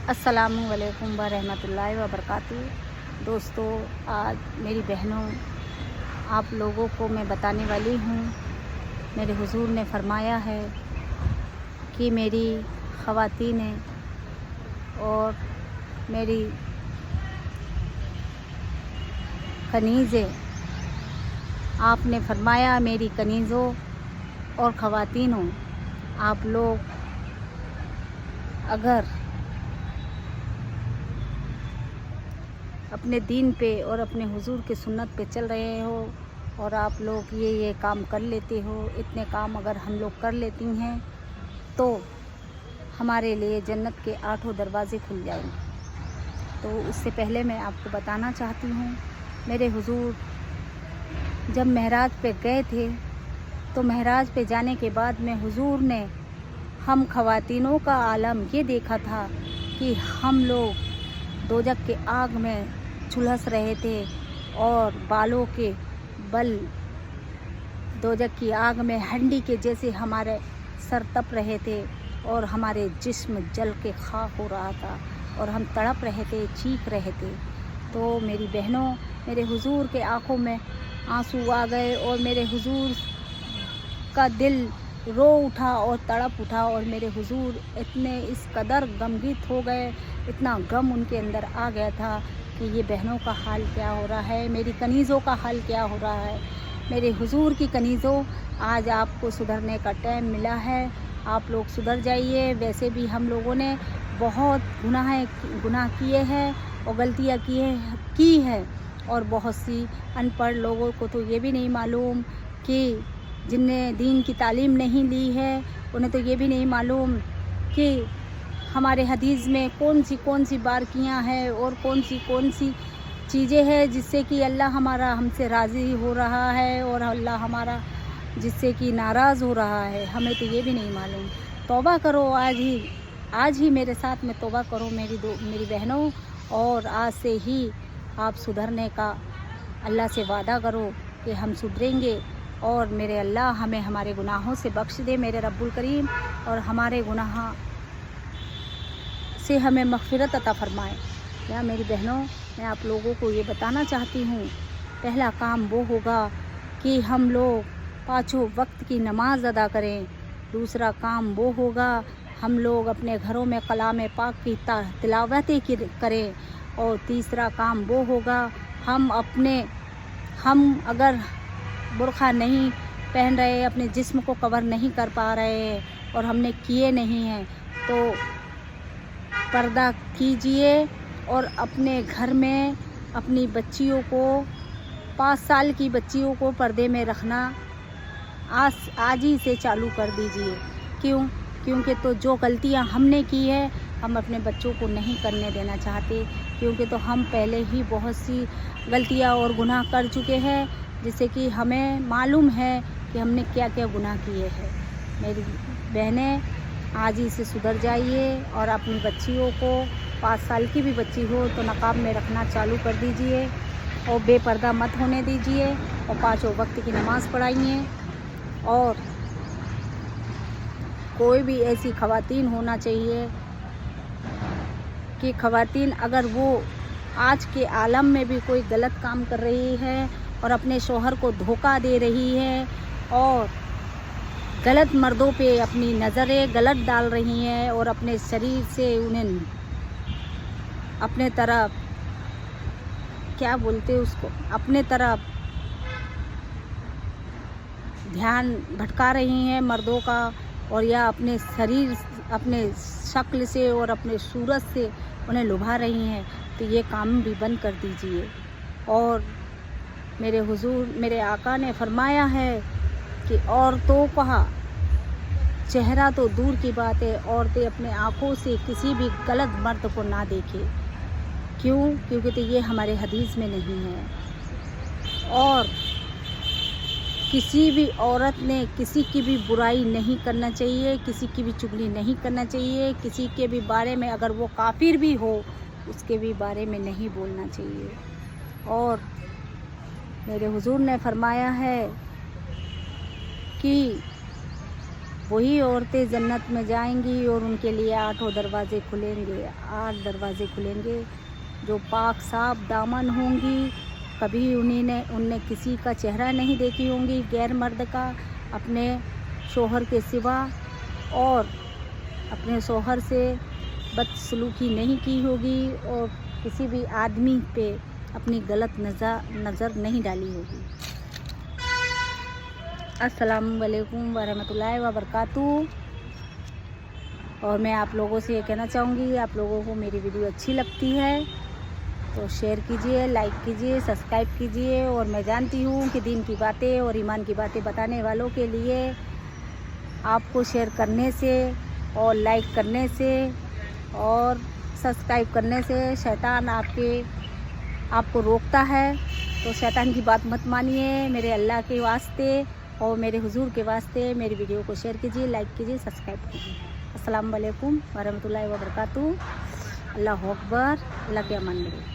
अस्सलामु अलैकुम वरहमतुल्लाहि वबरकातुहू। दोस्तों, आज मेरी बहनों, आप लोगों को मैं बताने वाली हूँ, मेरे हुजूर ने फरमाया है कि मेरी ख़वातीनें और मेरी कनीज़ें, आपने फरमाया मेरी कनीज़ों और ख़वातीनों, आप लोग अगर अपने दीन पे और अपने हुजूर के सुन्नत पे चल रहे हो और आप लोग ये काम कर लेते हो, इतने काम अगर हम लोग कर लेती हैं तो हमारे लिए जन्नत के 8 दरवाज़े खुल जाएंगे। तो उससे पहले मैं आपको बताना चाहती हूँ, मेरे हुजूर जब महराज पे गए थे तो महराज पे जाने के बाद में हुजूर ने हम ख़वातीनों का आलम ये देखा था कि हम लोग दोजख के आग में झुलस रहे थे और बालों के बल दोजख की आग में हंडी के जैसे हमारे सर तप रहे थे और हमारे जिस्म जल के खाक हो रहा था और हम तड़प रहे थे, चीख रहे थे। तो मेरी बहनों, मेरे हुजूर के आँखों में आंसू आ गए और मेरे हुजूर का दिल रो उठा और तड़प उठा और मेरे हुजूर इतने इस कदर गमगीन हो गए, इतना गम उनके अंदर आ गया था कि ये बहनों का हाल क्या हो रहा है, मेरी कनीज़ों का हाल क्या हो रहा है। मेरे हुजूर की कनीज़ों, आज आपको सुधरने का टाइम मिला है, आप लोग सुधर जाइए। वैसे भी हम लोगों ने बहुत गुनाह किए हैं और गलतियाँ की है और बहुत सी अनपढ़ लोगों को तो ये भी नहीं मालूम कि जिनने दीन की तालीम नहीं ली है उन्हें तो ये भी नहीं मालूम कि हमारे हदीस में कौन सी बारकियाँ हैं और कौन सी चीज़ें हैं जिससे कि अल्लाह हमारा हमसे राज़ी हो रहा है और अल्लाह हमारा जिससे कि नाराज़ हो रहा है, हमें तो ये भी नहीं मालूम। तौबा करो, आज ही मेरे साथ में तौबा करो मेरी बहनों, और आज से ही आप सुधरने का अल्लाह से वादा करो कि हम सुधरेंगे और मेरे अल्लाह हमें हमारे गुनाहों से बख्श दे, मेरे रब्बुल करीम, और हमारे गुनाह से हमें मग़फ़िरत अता फ़रमाए। या मेरी बहनों, मैं आप लोगों को ये बताना चाहती हूँ, पहला काम वो होगा कि हम लोग 5 वक्त की नमाज़ अदा करें। दूसरा काम वो होगा हम लोग अपने घरों में कलाम पाक की तिलावतें करें। और तीसरा काम वो होगा हम अगर बुर्ख़ा नहीं पहन रहे, अपने जिस्म को कवर नहीं कर पा रहे हैं और हमने किए नहीं हैं तो पर्दा कीजिए और अपने घर में अपनी बच्चियों को, 5 साल की बच्चियों को पर्दे में रखना आज ही से चालू कर दीजिए। क्योंकि तो जो गलतियां हमने की है हम अपने बच्चों को नहीं करने देना चाहते, क्योंकि तो हम पहले ही बहुत सी गलतियां और गुनाह कर चुके हैं जिससे कि हमें मालूम है कि हमने क्या क्या गुनाह किए हैं। मेरी बहनें, आज ही से सुधर जाइए और अपनी बच्चियों को, 5 साल की भी बच्ची हो तो नकाब में रखना चालू कर दीजिए और बेपर्दा मत होने दीजिए और 5 वक्त की नमाज़ पढ़ाइए। और कोई भी ऐसी ख़वातीन होना चाहिए कि ख़वातीन अगर वो आज के आलम में भी कोई गलत काम कर रही है और अपने शौहर को धोखा दे रही है और गलत मर्दों पे अपनी नज़रें गलत डाल रही हैं और अपने शरीर से उन्हें अपने तरफ, क्या बोलते उसको, अपने तरफ ध्यान भटका रही हैं मर्दों का, और या अपने शरीर, अपने शक्ल से और अपने सूरत से उन्हें लुभा रही हैं, तो ये काम भी बंद कर दीजिए। और मेरे हुजूर, मेरे आका ने फरमाया है कि औरतों का चेहरा तो दूर की बात है, औरतें अपने आँखों से किसी भी गलत मर्द को ना देखें। क्योंकि तो ये हमारे हदीस में नहीं है। और किसी भी औरत ने किसी की भी बुराई नहीं करना चाहिए, किसी की भी चुगली नहीं करना चाहिए, किसी के भी बारे में अगर वो काफिर भी हो उसके भी बारे में नहीं बोलना चाहिए। और मेरे हुजूर ने फरमाया है कि वही औरतें जन्नत में जाएंगी और उनके लिए 8 दरवाजे खुलेंगे, 8 दरवाजे खुलेंगे। जो पाक साफ दामन होंगी, कभी उनने किसी का चेहरा नहीं देखी होंगी गैर मर्द का, अपने शोहर के सिवा, और अपने शोहर से बदसलूकी नहीं की होगी और किसी भी आदमी पे अपनी गलत नज़र नहीं डाली होगी। अस्सलाम वालेकुम वरहमतुल्लाहि वबरकातुहू। और मैं आप लोगों से ये कहना चाहूँगी, आप लोगों को मेरी वीडियो अच्छी लगती है तो शेयर कीजिए, लाइक कीजिए, सब्सक्राइब कीजिए। और मैं जानती हूँ कि दीन की बातें और ईमान की बातें बताने वालों के लिए आपको शेयर करने से और लाइक करने से और सब्सक्राइब करने से शैतान आपको रोकता है। तो शैतान की बात मत मानिए। मेरे अल्लाह के वास्ते और मेरे हुजूर के वास्ते मेरी वीडियो को शेयर कीजिए, लाइक कीजिए, सब्सक्राइब कीजिए। अस्सलाम वालेकुम वरहमतुल्लाहि वबरकातुहू। अल्लाह अकबर, अल्लाह के अमान में।